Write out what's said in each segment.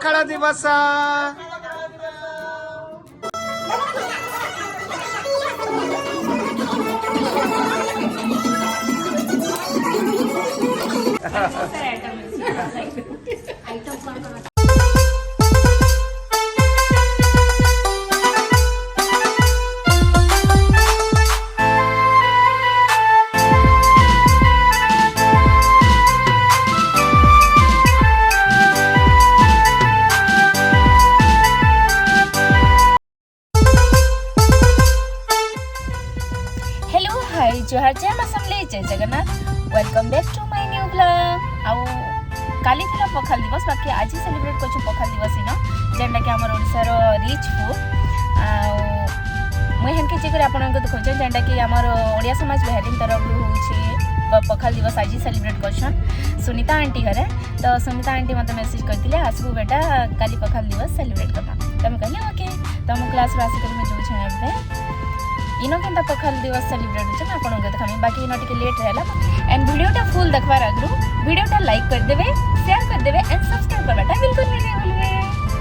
पखाल दिवस। जोहार जय मां समले जय Jagannath welcome back to my new blog. आउ काली थिला पखाल दिवस बाकी आज सेलिब्रेट करछु पखाल दिवस इन जेंडा कि हमर ओडिसा रो रिच फूड। मुई हेनके जे करे आपन को देखौ जेंडा कि हमर ओडिया समाज बेहरिन तरफ रु होछि पखाल दिवस आज सेलिब्रेट करछन सुनीता आंटी घरे। तो सुनीता आंटी मते मैसेज करथिले आसबु बेटा काली पखाल दिवस सेलिब्रेट करना। तमे कहले ओके तो हम क्लास रो आसी कर में जो छै एबे इनो केनता पखाल दिवस सेलिब्रेट होछ ना आपन को देखामी बाकी इनो टिके लेट रहला एंड वीडियोटा फुल देखबार आगरु वीडियोटा लाइक कर देबे शेयर कर देबे एंड सब्सक्राइब करबाटा बिल्कुल भी नहीं भूलबे।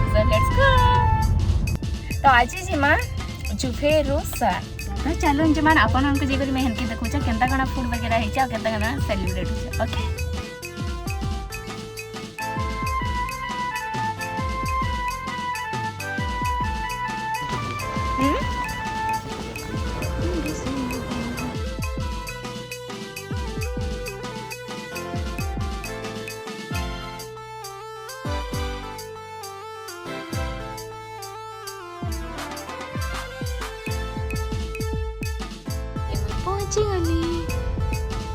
So let's go. तो आज जी मां जुफे रोसा तो चलो जे मान आपन को जे करी मैं हनके देखौ छ केनता कना फूड वगैरह है छ केनता कना सेलिब्रेट होछ। ओके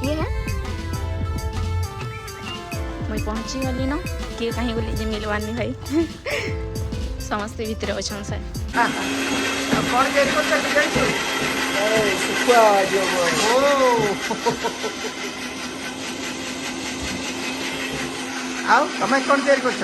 ये है मैं पहुंची गली न किए कहीं गली जे मिलवानी भाई समस्त भीतर अच्छा से कौन के को चल गई छो ए सुखा जो आओ तमे कौन देर को छ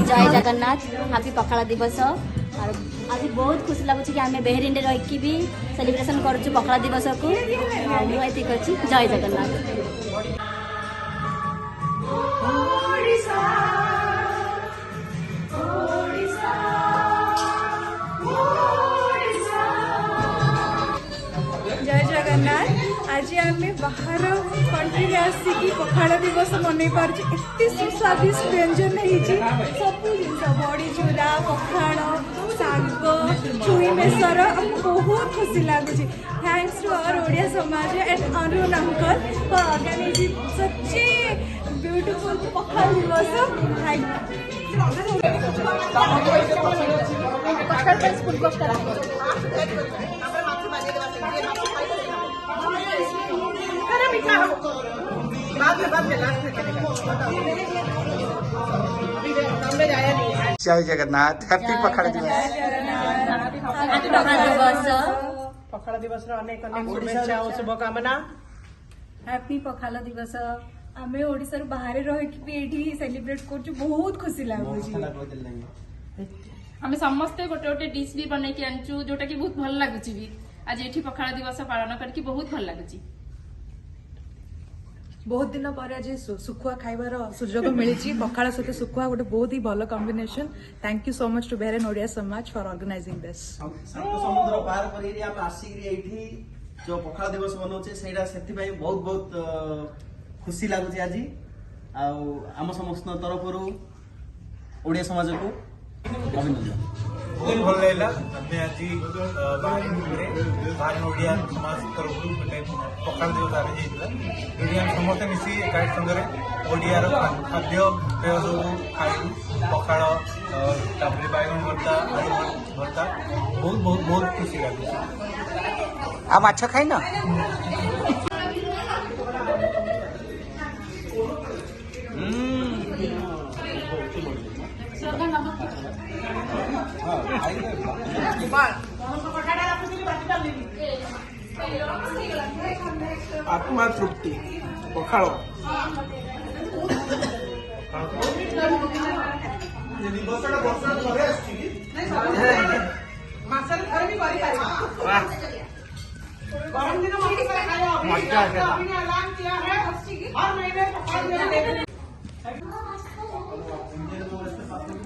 जय जगन्नाथ हैप्पी पखाल दिवस। और आज बहुत खुशी लगुच कि आम बेहरीन रही भी सेलिब्रेशन करुँ पखाल दिवस को मुझे करছি जय जगन्नाथ। जय जगन्नाथ। आज आम बाहर कंट्री आसिकी पखाल दिवस मन पार्टी सुस्वादिष्ट व्यंजन सब जिन बड़ी चूरा पखाल शाग छुई बेसर बहुत खुशी लगुच। थैंक्स टू आवर ओडिया समाज and Arun uncle for organising such a beautiful pakhala दिवस। जय जगन्नाथ हैप्पी पखाल दिवस। पखाल दिवस अनेक अनेक शुभेच्छा और शुभकामना। हैप्पी पखाल दिवस। आमे ओडिसा रो बाहर रही कि एठी सेलिब्रेट करछु बहुत खुशी लागुची। हमें समस्ते गोटे गोटे डिश भी बनै के आनचु जोटा कि बहुत भल लागुची भी आज एठी पखाल दिवस पालन करके बहुत भल लागुची। बहुत दिन पर आज सुखुआ खाइबार सुजोग मिली पखाल सहित सुखुआ गोटे बहुत ही भल combination. Thank you so much to Bahrain Odia समाज फॉर ऑर्गेनाइजिंग दिस। समुद्र पार करी हम आसिक एठी जो पखाल दिवस बनाउछे सेटा सेति भाई बहुत बहुत खुशी लागुଛି आज आम समस्त तरफ ओडिया समाज को अभिनंदन। बहुत भल लगा आम आज बाहर ओडिया समाज तरफ गोटे पखाल दिवस आम समस्ते मिसी गाइड संगे ओडिया खाद्य पेय सब खाइलु पखाल तापर बैगन भर्ता आलू भर्ता बहुत बहुत बहुत खुशी लगे। आ माछ खाइन आत्मा तृप्ति पखाड़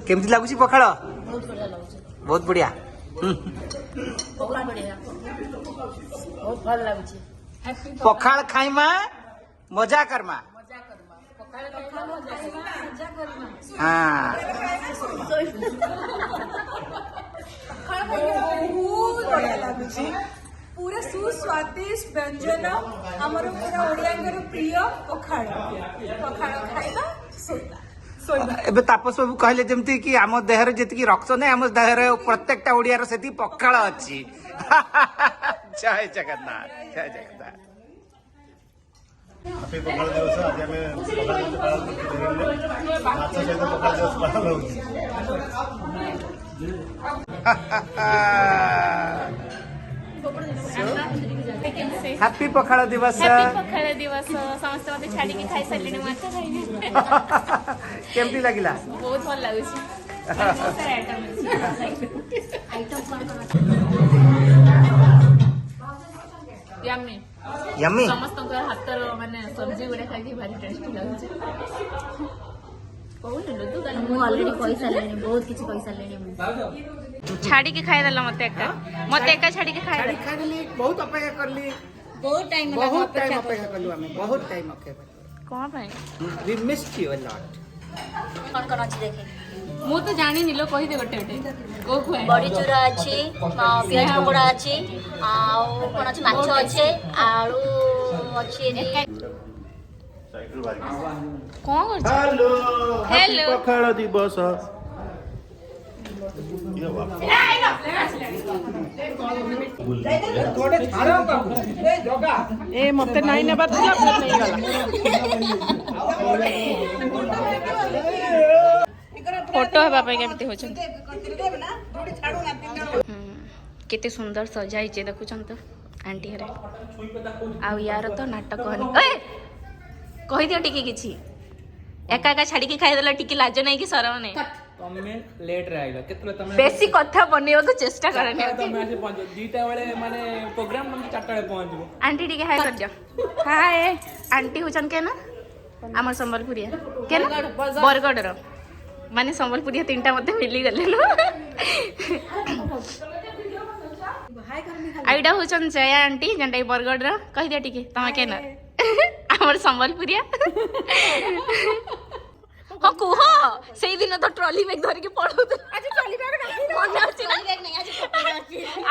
केमती लगुच पखाड़ बहुत बढ़िया पखाड़ खाइमा मजा करमा हाँ बहुत बढ़िया लाଗୁଛି पूरा सुस्वादिष्ट व्यंजन आमर पूरा ओडियांगर प्रिय पखाड़ पखाड़ खाइबा सोइबा एबे तापस बाबू कहले जमती कि आम देहर जेतिकी रक्त नै आम देहर प्रत्येकटा ओडियार सेति पखाड़ अछि जय जगन्नाथ जय जगन्नाथ हैप्पी पखाल दिवस आज आम पखाल दिवस माछ सहित पखाल दिवस पालन होउछि। हैप्पी पखाड़ दिवस पखाଳ ଦିବସ ସମସ୍ତେ ମତେ ଛାଡିକି ଖାଇ ସାରିଲେଣି ମାଛ ଖାଇନି केमती लगिला ବହୁତ ଭଲ ଲାଗୁଛି ୟମ୍ମି यम्मी ସମସ୍ତଙ୍କର ହାତର ମାନେ ସବଜି ଗୁଡା ଖାଇକି ଭାରି ଟେଷ୍ଟି ଲାଗୁଛି କହୁଥିଲୁ ତୁ ମୁଁ ଅଲରେଡି କହିସାରିଲିଣି ବହୁତ କିଛି କହିସାରିଲିଣି ମୁଁ ଛାଡିକି ଖାଇଦେଲ ମତେ ଏକା ଛାଡିକି ଖାଇଦେଲ खाइली बहुत अपेक्षा करली ବହୁତ ଟାଇମ बहुत टाइम अपेक्षा करलु हमें बहुत टाइम अपेक्षा କଣ ପାଇଁ we missed you a lot କଣ କଣ ଅଛି ଦେଖେ ମୁଁ ତ ଜାଣିନି ଲୋ କହିଦେ ଗୋଟେ କୋଉ ଖୁଆ ବଡି ଚୁରା ଅଛି ପିଆଜ ପକୋଡା ଅଛି ଆଉ କଣ ଅଛି ମାଛ ଅଛି ଆଳୁ ଅଛି କଣ କରୁଛ हेलो हेलो पखाल दिवस ए मते नाई नेबार थिला फिर नहीं गला फोटो हेबा ପାଇଁ କେମିତି होଛନ୍ତି केते सुंदर सजा ହେଇଛି ଦେଖୁଛନ୍ତି आंटी हरे आउ यार तो नाटक हनी ओए कहि दियो टिके किछि एका एका छाड़ी के खाइ देला टिके लाज नै कि शरम नै तमे लेट रे आइलो केतले तमे बेसी कथा बनेबा को चेष्टा करने तमे आज पहुंच दीटा बेले माने प्रोग्राम हम 4टा बेले पहुंचबो आंटी टिके हाय कर दियो हाय आंटी होचन के ना हमर संबलपुरिया के ना बरगड रो माने संबलपुरिया तीनटा मते मिली गले नो आइडा होचन जया आंटी जंडा बरगड रो कहि दिया टिके तमा के ना हमर संबलपुरिया हाँ कुह से दिन तो ट्रॉली बैग धर के पड़ो आज ट्रॉली बैग नहीं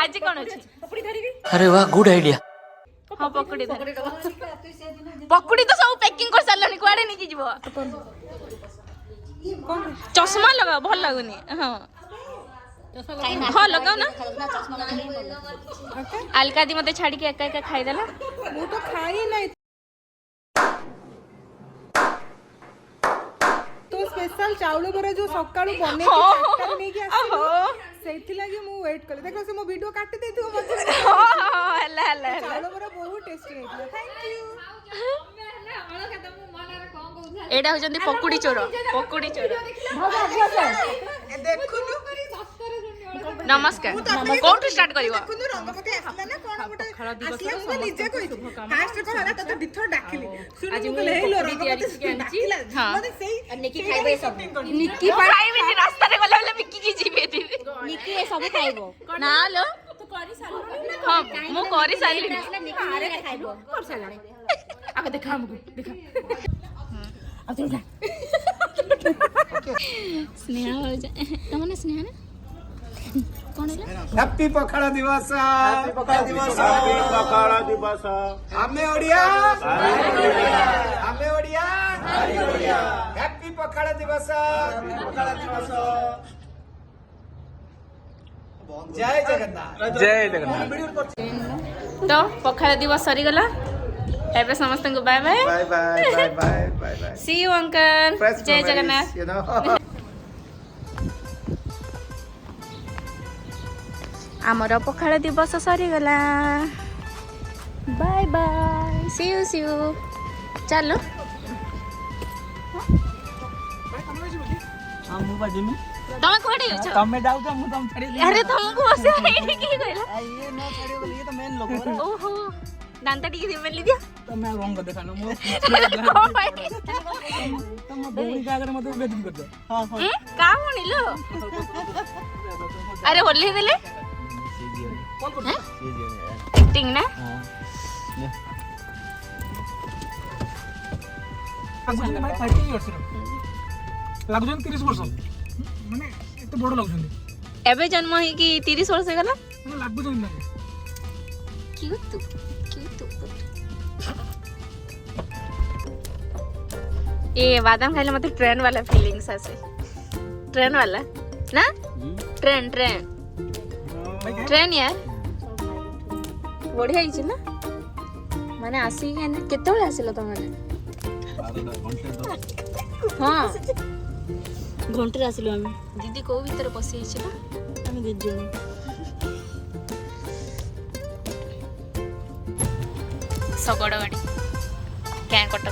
आज कौन अच्छी अरे वाह गुड आइडिया हाँ पकड़ी पकड़ी तो सब पैकिंग कर सारलानी कुआडे नहीं की जीवो चश्मा लगा भल लागुनी हाँ हाँ लगाओ ना अलका दी मते छाड़ी के एका एका खाई देला ମୁଁ ତ ଖାଇ ନାହିଁ तो स्पेशल चाउल बरा जो सकाळू बने के चाटा नहीं के आसी सेथि लागि मु वेट कर देखो से मो वीडियो काट दे तू मत हला हला चाउल बरा बहुत टेस्टी है थैंक यू एडा हो जंदी पकुड़ी चोर देखुनु नमस्कार कोठु स्टार्ट करिवो देखुनु रंगपति आसला ना कोन गोटे आसला मु निजे कहि फास्ट कहला त दिथर डाकिली आज मु लेलो रंगपति डाकिला मते सेई निकी खाइबे सब निकी खाइबे नि रास्ता रे गला वाला मिक्की की जीवे दी निकी ए सब खाइबो ना लो तू करि सालो हां मु करि साली निकी मारे खाइबो कर सालानी आके देखा हमको देखा स्नेहा हो जा तमने स्नेहा ना कौन है हैप्पी पखाड़ दिवस हैप्पी पखाड़ दिवस पखाल दिवस हमें ओडिया हैप्पी पखाड़ दिवस जय जगन्नाथ जय जगन्नाथ तो पखाल दिवस सरीगला एबे समस्त को bye bye bye bye bye bye bye bye see you uncle Fresh जय memories, जगन्नाथ you know. आमर पखाल दिवस सरीगला बाय बाय सी यू चलो तमे कोठी अछ तमे जाऊ तो मु तम छाड़ी अरे तुमको बसे एठी की कहला ये न छाड़ियो बोली ये तो मेन लोग है ओहो दांता टिके दे मेली दिया तमे रंग देखानो मो कौन भाई तम बौरी का अगर मते बेदम कर दे हां हां का होनिलो अरे होली देले एक्टिंग ना लागुजन भाई 30 इयर्स लागुजन 30 वर्ष माने एते बड़ लागुजन एबे जन्म ही कि 30 वर्ष गला माने लागुजन लागे क्यूट ये बादाम खाइले मते ट्रेन वाला फीलिंग्स आसे ट्रेन वाला ना ट्रेन यार बढ़िया हिची ना माने आसी केते बेले आसिलो त माने हां घंटे आसिलु आमे दीदी को भीतर पसी हिची ना आमे दे जण सगड़ गाड़ी क्या कट